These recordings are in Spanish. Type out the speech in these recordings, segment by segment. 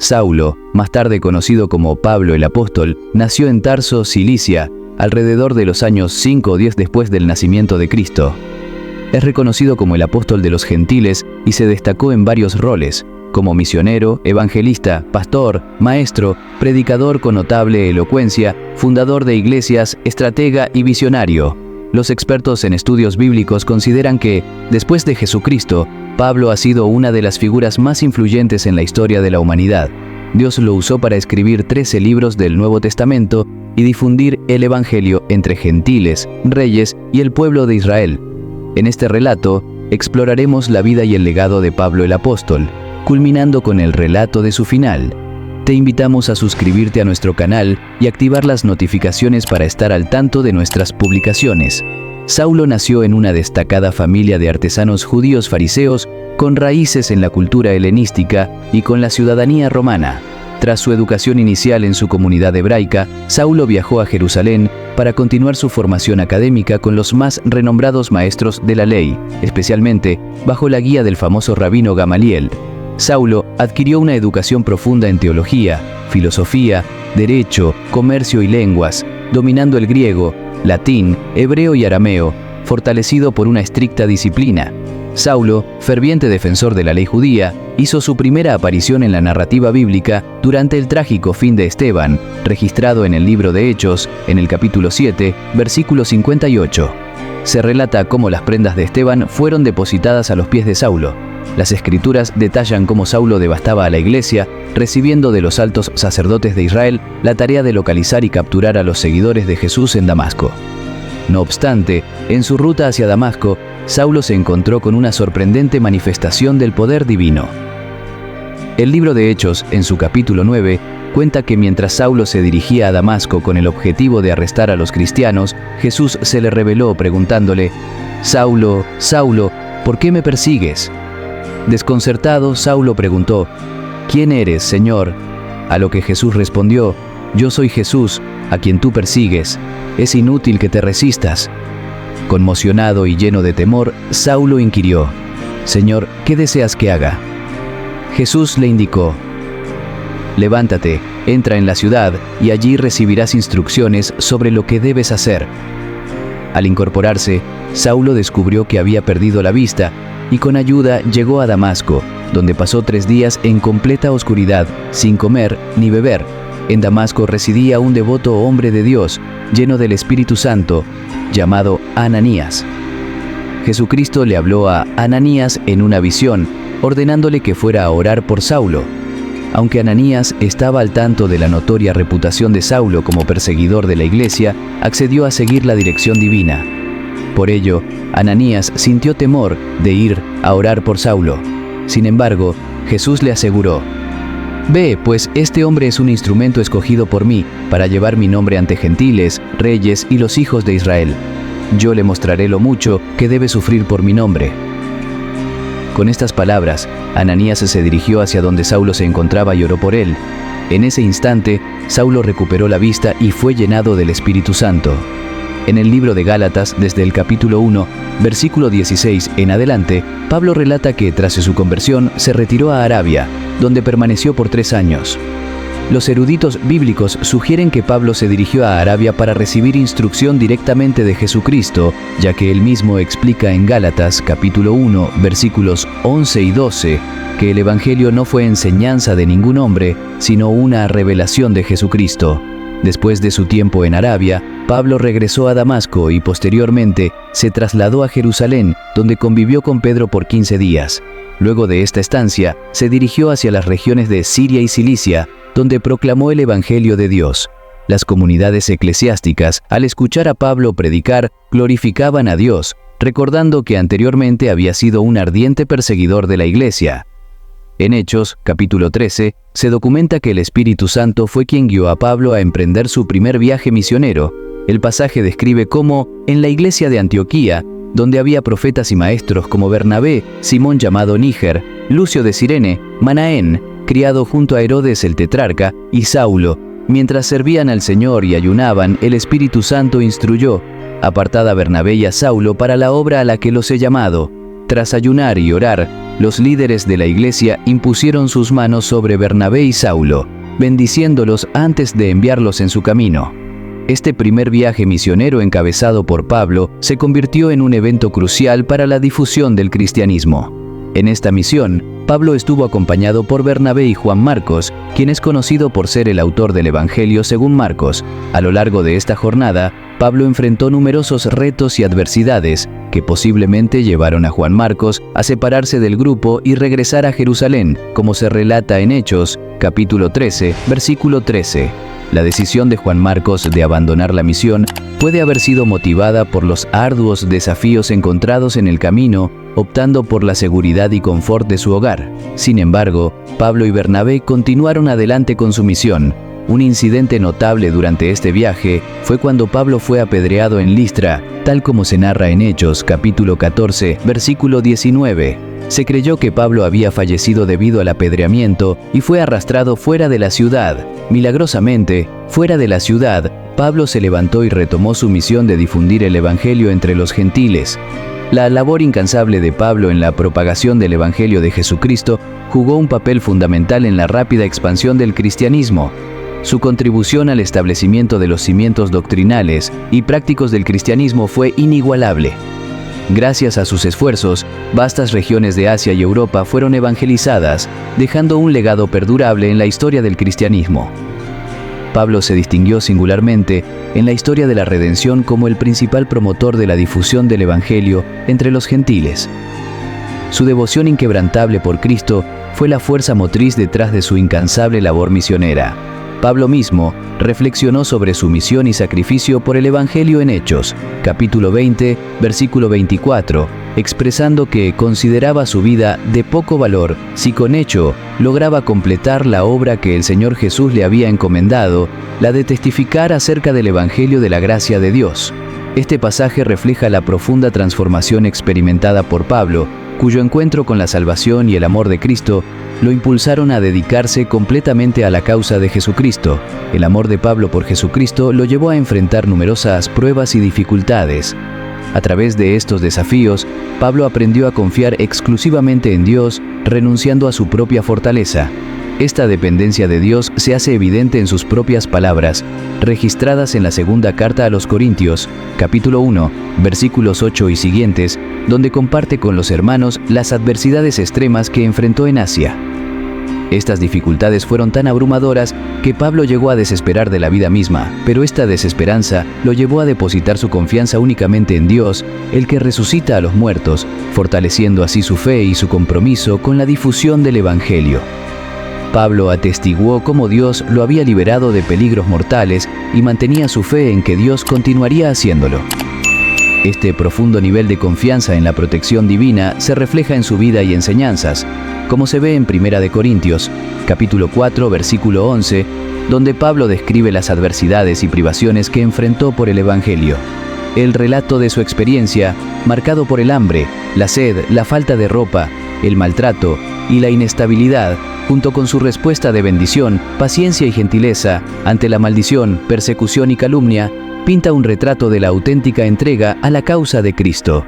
Saulo, más tarde conocido como Pablo el Apóstol, nació en Tarso, Cilicia, alrededor de los años 5 o 10 después del nacimiento de Cristo. Es reconocido como el apóstol de los gentiles y se destacó en varios roles, como misionero, evangelista, pastor, maestro, predicador con notable elocuencia, fundador de iglesias, estratega y visionario. Los expertos en estudios bíblicos consideran que, después de Jesucristo, Pablo ha sido una de las figuras más influyentes en la historia de la humanidad. Dios lo usó para escribir 13 libros del Nuevo Testamento y difundir el Evangelio entre gentiles, reyes y el pueblo de Israel. En este relato, exploraremos la vida y el legado de Pablo el Apóstol, culminando con el relato de su final. Te invitamos a suscribirte a nuestro canal y activar las notificaciones para estar al tanto de nuestras publicaciones. Saulo nació en una destacada familia de artesanos judíos fariseos con raíces en la cultura helenística y con la ciudadanía romana. Tras su educación inicial en su comunidad hebraica, Saulo viajó a Jerusalén para continuar su formación académica con los más renombrados maestros de la ley, especialmente bajo la guía del famoso rabino Gamaliel. Saulo adquirió una educación profunda en teología, filosofía, derecho, comercio y lenguas, dominando el griego, latín, hebreo y arameo, fortalecido por una estricta disciplina. Saulo, ferviente defensor de la ley judía, hizo su primera aparición en la narrativa bíblica durante el trágico fin de Esteban, registrado en el libro de Hechos, en el capítulo 7, versículo 58. Se relata cómo las prendas de Esteban fueron depositadas a los pies de Saulo. Las escrituras detallan cómo Saulo devastaba a la iglesia, recibiendo de los altos sacerdotes de Israel la tarea de localizar y capturar a los seguidores de Jesús en Damasco. No obstante, en su ruta hacia Damasco, Saulo se encontró con una sorprendente manifestación del poder divino. El libro de Hechos, en su capítulo 9, cuenta que mientras Saulo se dirigía a Damasco con el objetivo de arrestar a los cristianos, Jesús se le reveló preguntándole: «Saulo, Saulo, ¿por qué me persigues?». Desconcertado, Saulo preguntó: «¿Quién eres, Señor?». A lo que Jesús respondió: «Yo soy Jesús, a quien tú persigues. Es inútil que te resistas». Conmocionado y lleno de temor, Saulo inquirió: «Señor, ¿qué deseas que haga?». Jesús le indicó: «Levántate, entra en la ciudad y allí recibirás instrucciones sobre lo que debes hacer». Al incorporarse, Saulo descubrió que había perdido la vista y con ayuda llegó a Damasco, donde pasó 3 días en completa oscuridad, sin comer ni beber. En Damasco residía un devoto hombre de Dios, lleno del Espíritu Santo, llamado Ananías. Jesucristo le habló a Ananías en una visión, ordenándole que fuera a orar por Saulo. Aunque Ananías estaba al tanto de la notoria reputación de Saulo como perseguidor de la iglesia, accedió a seguir la dirección divina. Por ello, Ananías sintió temor de ir a orar por Saulo. Sin embargo, Jesús le aseguró: «Ve, pues este hombre es un instrumento escogido por mí para llevar mi nombre ante gentiles, reyes y los hijos de Israel. Yo le mostraré lo mucho que debe sufrir por mi nombre». Con estas palabras, Ananías se dirigió hacia donde Saulo se encontraba y oró por él. En ese instante, Saulo recuperó la vista y fue llenado del Espíritu Santo. En el libro de Gálatas, desde el capítulo 1, versículo 16 en adelante, Pablo relata que tras su conversión se retiró a Arabia, donde permaneció por 3 años. Los eruditos bíblicos sugieren que Pablo se dirigió a Arabia para recibir instrucción directamente de Jesucristo, ya que él mismo explica en Gálatas capítulo 1, versículos 11 y 12, que el Evangelio no fue enseñanza de ningún hombre, sino una revelación de Jesucristo. Después de su tiempo en Arabia, Pablo regresó a Damasco y posteriormente se trasladó a Jerusalén, donde convivió con Pedro por 15 días. Luego de esta estancia, se dirigió hacia las regiones de Siria y Cilicia, donde proclamó el Evangelio de Dios. Las comunidades eclesiásticas, al escuchar a Pablo predicar, glorificaban a Dios, recordando que anteriormente había sido un ardiente perseguidor de la iglesia. En Hechos, capítulo 13, se documenta que el Espíritu Santo fue quien guió a Pablo a emprender su primer viaje misionero. El pasaje describe cómo, en la iglesia de Antioquía, donde había profetas y maestros como Bernabé, Simón llamado Níger, Lucio de Cirene, Manaén, criado junto a Herodes el tetrarca, y Saulo, mientras servían al Señor y ayunaban, el Espíritu Santo instruyó: «Apartad a Bernabé y a Saulo para la obra a la que los he llamado». Tras ayunar y orar, los líderes de la iglesia impusieron sus manos sobre Bernabé y Saulo, bendiciéndolos antes de enviarlos en su camino. Este primer viaje misionero encabezado por Pablo se convirtió en un evento crucial para la difusión del cristianismo. En esta misión, Pablo estuvo acompañado por Bernabé y Juan Marcos, quien es conocido por ser el autor del Evangelio según Marcos. A lo largo de esta jornada, Pablo enfrentó numerosos retos y adversidades que posiblemente llevaron a Juan Marcos a separarse del grupo y regresar a Jerusalén, como se relata en Hechos, capítulo 13, versículo 13. La decisión de Juan Marcos de abandonar la misión puede haber sido motivada por los arduos desafíos encontrados en el camino, optando por la seguridad y confort de su hogar. Sin embargo, Pablo y Bernabé continuaron adelante con su misión. Un incidente notable durante este viaje fue cuando Pablo fue apedreado en Listra, tal como se narra en Hechos, capítulo 14, versículo 19. Se creyó que Pablo había fallecido debido al apedreamiento y fue arrastrado fuera de la ciudad. Milagrosamente, fuera de la ciudad, Pablo se levantó y retomó su misión de difundir el Evangelio entre los gentiles. La labor incansable de Pablo en la propagación del Evangelio de Jesucristo jugó un papel fundamental en la rápida expansión del cristianismo. Su contribución al establecimiento de los cimientos doctrinales y prácticos del cristianismo fue inigualable. Gracias a sus esfuerzos, vastas regiones de Asia y Europa fueron evangelizadas, dejando un legado perdurable en la historia del cristianismo. Pablo se distinguió singularmente en la historia de la redención como el principal promotor de la difusión del Evangelio entre los gentiles. Su devoción inquebrantable por Cristo fue la fuerza motriz detrás de su incansable labor misionera. Pablo mismo reflexionó sobre su misión y sacrificio por el Evangelio en Hechos, capítulo 20, versículo 24, expresando que consideraba su vida de poco valor si con hecho lograba completar la obra que el Señor Jesús le había encomendado, la de testificar acerca del Evangelio de la gracia de Dios. Este pasaje refleja la profunda transformación experimentada por Pablo, cuyo encuentro con la salvación y el amor de Cristo lo impulsaron a dedicarse completamente a la causa de Jesucristo. El amor de Pablo por Jesucristo lo llevó a enfrentar numerosas pruebas y dificultades. A través de estos desafíos, Pablo aprendió a confiar exclusivamente en Dios, renunciando a su propia fortaleza. Esta dependencia de Dios se hace evidente en sus propias palabras, registradas en la segunda carta a los Corintios, capítulo 1, versículos 8 y siguientes, donde comparte con los hermanos las adversidades extremas que enfrentó en Asia. Estas dificultades fueron tan abrumadoras que Pablo llegó a desesperar de la vida misma, pero esta desesperanza lo llevó a depositar su confianza únicamente en Dios, el que resucita a los muertos, fortaleciendo así su fe y su compromiso con la difusión del Evangelio. Pablo atestiguó cómo Dios lo había liberado de peligros mortales y mantenía su fe en que Dios continuaría haciéndolo. Este profundo nivel de confianza en la protección divina se refleja en su vida y enseñanzas, como se ve en 1 Corintios, capítulo 4, versículo 11, donde Pablo describe las adversidades y privaciones que enfrentó por el Evangelio. El relato de su experiencia, marcado por el hambre, la sed, la falta de ropa, el maltrato y la inestabilidad, junto con su respuesta de bendición, paciencia y gentileza ante la maldición, persecución y calumnia, pinta un retrato de la auténtica entrega a la causa de Cristo.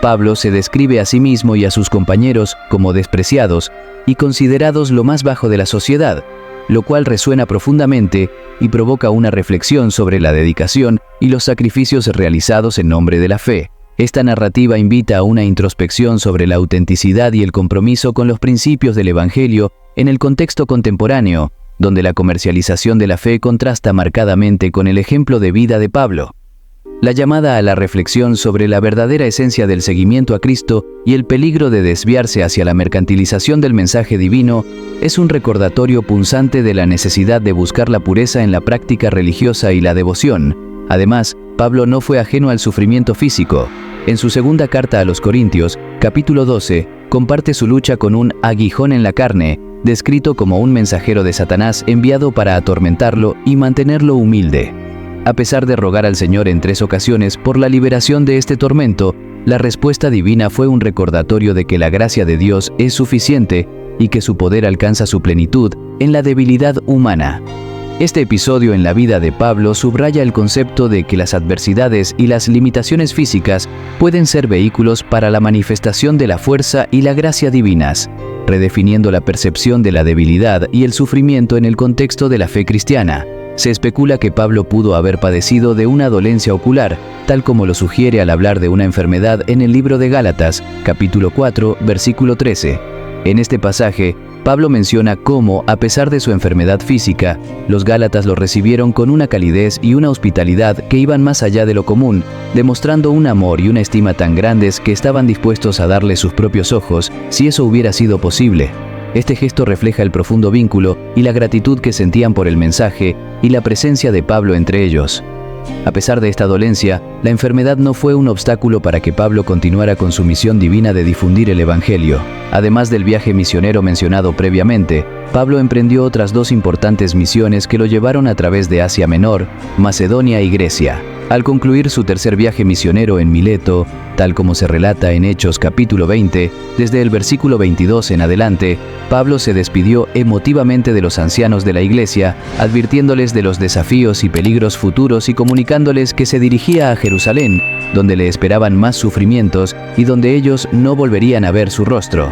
Pablo se describe a sí mismo y a sus compañeros como despreciados y considerados lo más bajo de la sociedad, lo cual resuena profundamente y provoca una reflexión sobre la dedicación y los sacrificios realizados en nombre de la fe. Esta narrativa invita a una introspección sobre la autenticidad y el compromiso con los principios del Evangelio en el contexto contemporáneo, donde la comercialización de la fe contrasta marcadamente con el ejemplo de vida de Pablo. La llamada a la reflexión sobre la verdadera esencia del seguimiento a Cristo y el peligro de desviarse hacia la mercantilización del mensaje divino es un recordatorio punzante de la necesidad de buscar la pureza en la práctica religiosa y la devoción. Además, Pablo no fue ajeno al sufrimiento físico. En su segunda carta a los Corintios, capítulo 12, comparte su lucha con un aguijón en la carne, descrito como un mensajero de Satanás enviado para atormentarlo y mantenerlo humilde. A pesar de rogar al Señor en 3 ocasiones por la liberación de este tormento, la respuesta divina fue un recordatorio de que la gracia de Dios es suficiente y que su poder alcanza su plenitud en la debilidad humana. Este episodio en la vida de Pablo subraya el concepto de que las adversidades y las limitaciones físicas pueden ser vehículos para la manifestación de la fuerza y la gracia divinas, redefiniendo la percepción de la debilidad y el sufrimiento en el contexto de la fe cristiana. Se especula que Pablo pudo haber padecido de una dolencia ocular, tal como lo sugiere al hablar de una enfermedad en el libro de Gálatas, capítulo 4, versículo 13. En este pasaje, Pablo menciona cómo, a pesar de su enfermedad física, los gálatas lo recibieron con una calidez y una hospitalidad que iban más allá de lo común, demostrando un amor y una estima tan grandes que estaban dispuestos a darle sus propios ojos, si eso hubiera sido posible. Este gesto refleja el profundo vínculo y la gratitud que sentían por el mensaje y la presencia de Pablo entre ellos. A pesar de esta dolencia, la enfermedad no fue un obstáculo para que Pablo continuara con su misión divina de difundir el Evangelio. Además del viaje misionero mencionado previamente, Pablo emprendió otras 2 importantes misiones que lo llevaron a través de Asia Menor, Macedonia y Grecia. Al concluir su tercer viaje misionero en Mileto, tal como se relata en Hechos capítulo 20, desde el versículo 22 en adelante, Pablo se despidió emotivamente de los ancianos de la iglesia, advirtiéndoles de los desafíos y peligros futuros y comunicándoles que se dirigía a Jerusalén, donde le esperaban más sufrimientos y donde ellos no volverían a ver su rostro.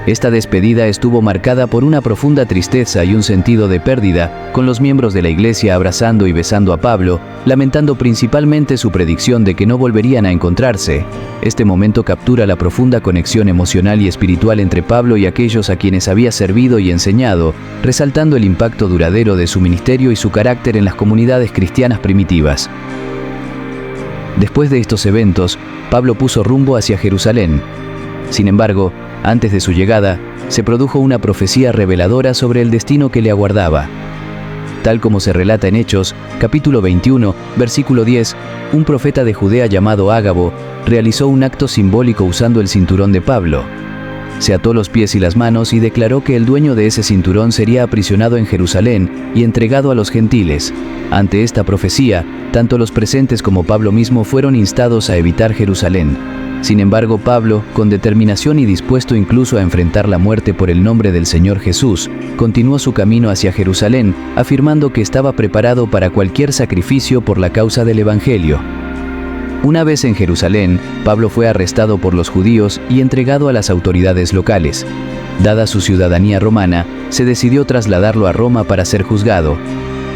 Esta despedida estuvo marcada por una profunda tristeza y un sentido de pérdida, con los miembros de la iglesia abrazando y besando a Pablo, lamentando principalmente su predicción de que no volverían a encontrarse. Este momento captura la profunda conexión emocional y espiritual entre Pablo y aquellos a quienes había servido y enseñado, resaltando el impacto duradero de su ministerio y su carácter en las comunidades cristianas primitivas. Después de estos eventos, Pablo puso rumbo hacia Jerusalén. Sin embargo, antes de su llegada, se produjo una profecía reveladora sobre el destino que le aguardaba. Tal como se relata en Hechos, capítulo 21, versículo 10, un profeta de Judea llamado Ágabo realizó un acto simbólico usando el cinturón de Pablo. Se ató los pies y las manos y declaró que el dueño de ese cinturón sería aprisionado en Jerusalén y entregado a los gentiles. Ante esta profecía, tanto los presentes como Pablo mismo fueron instados a evitar Jerusalén. Sin embargo, Pablo, con determinación y dispuesto incluso a enfrentar la muerte por el nombre del Señor Jesús, continuó su camino hacia Jerusalén, afirmando que estaba preparado para cualquier sacrificio por la causa del Evangelio. Una vez en Jerusalén, Pablo fue arrestado por los judíos y entregado a las autoridades locales. Dada su ciudadanía romana, se decidió trasladarlo a Roma para ser juzgado.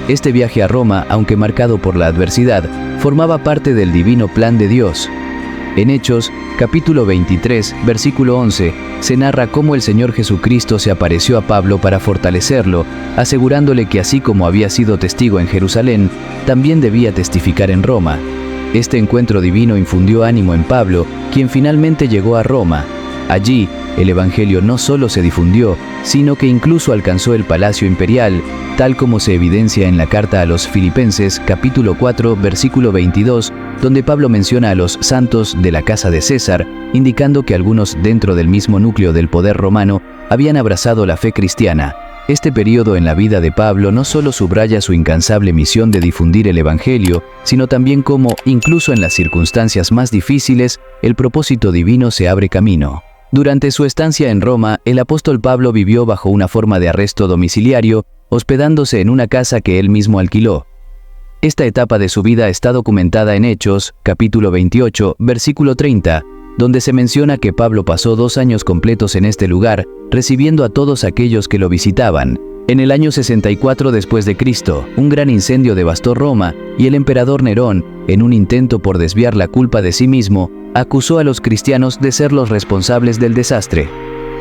Este viaje a Roma, aunque marcado por la adversidad, formaba parte del divino plan de Dios. En Hechos, capítulo 23, versículo 11, se narra cómo el Señor Jesucristo se apareció a Pablo para fortalecerlo, asegurándole que así como había sido testigo en Jerusalén, también debía testificar en Roma. Este encuentro divino infundió ánimo en Pablo, quien finalmente llegó a Roma. Allí, el Evangelio no solo se difundió, sino que incluso alcanzó el palacio imperial, tal como se evidencia en la carta a los Filipenses, capítulo 4, versículo 22, donde Pablo menciona a los santos de la casa de César, indicando que algunos dentro del mismo núcleo del poder romano habían abrazado la fe cristiana. Este periodo en la vida de Pablo no solo subraya su incansable misión de difundir el Evangelio, sino también cómo, incluso en las circunstancias más difíciles, el propósito divino se abre camino. Durante su estancia en Roma, el apóstol Pablo vivió bajo una forma de arresto domiciliario, hospedándose en una casa que él mismo alquiló. Esta etapa de su vida está documentada en Hechos, capítulo 28, versículo 30, donde se menciona que Pablo pasó 2 años completos en este lugar, recibiendo a todos aquellos que lo visitaban. En el año 64 después de Cristo, un gran incendio devastó Roma y el emperador Nerón, en un intento por desviar la culpa de sí mismo, acusó a los cristianos de ser los responsables del desastre.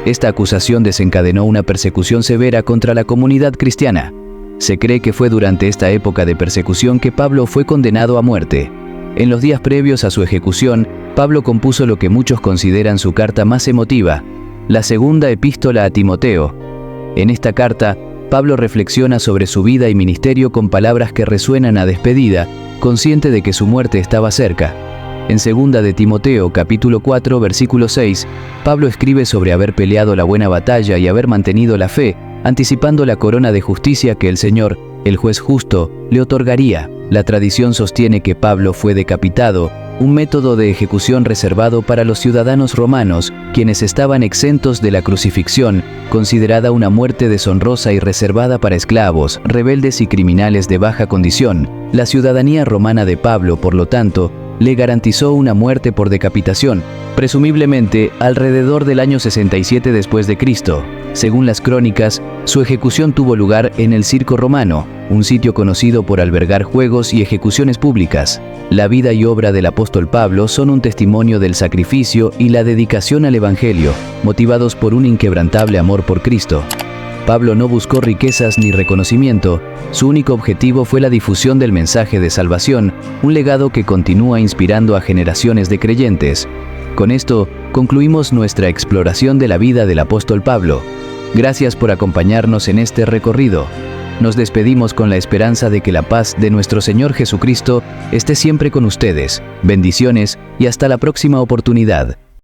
Esta acusación desencadenó una persecución severa contra la comunidad cristiana. Se cree que fue durante esta época de persecución que Pablo fue condenado a muerte. En los días previos a su ejecución, Pablo compuso lo que muchos consideran su carta más emotiva, la segunda epístola a Timoteo. En esta carta, Pablo reflexiona sobre su vida y ministerio con palabras que resuenan a despedida, consciente de que su muerte estaba cerca. En 2 de Timoteo, capítulo 4, versículo 6, Pablo escribe sobre haber peleado la buena batalla y haber mantenido la fe, anticipando la corona de justicia que el Señor, el juez justo, le otorgaría. La tradición sostiene que Pablo fue decapitado, un método de ejecución reservado para los ciudadanos romanos, quienes estaban exentos de la crucifixión, considerada una muerte deshonrosa y reservada para esclavos, rebeldes y criminales de baja condición. La ciudadanía romana de Pablo, por lo tanto, le garantizó una muerte por decapitación, presumiblemente alrededor del año 67 después de Cristo. Según las crónicas, su ejecución tuvo lugar en el Circo Romano, un sitio conocido por albergar juegos y ejecuciones públicas. La vida y obra del apóstol Pablo son un testimonio del sacrificio y la dedicación al Evangelio, motivados por un inquebrantable amor por Cristo. Pablo no buscó riquezas ni reconocimiento, su único objetivo fue la difusión del mensaje de salvación, un legado que continúa inspirando a generaciones de creyentes. Con esto, concluimos nuestra exploración de la vida del apóstol Pablo. Gracias por acompañarnos en este recorrido. Nos despedimos con la esperanza de que la paz de nuestro Señor Jesucristo esté siempre con ustedes. Bendiciones y hasta la próxima oportunidad.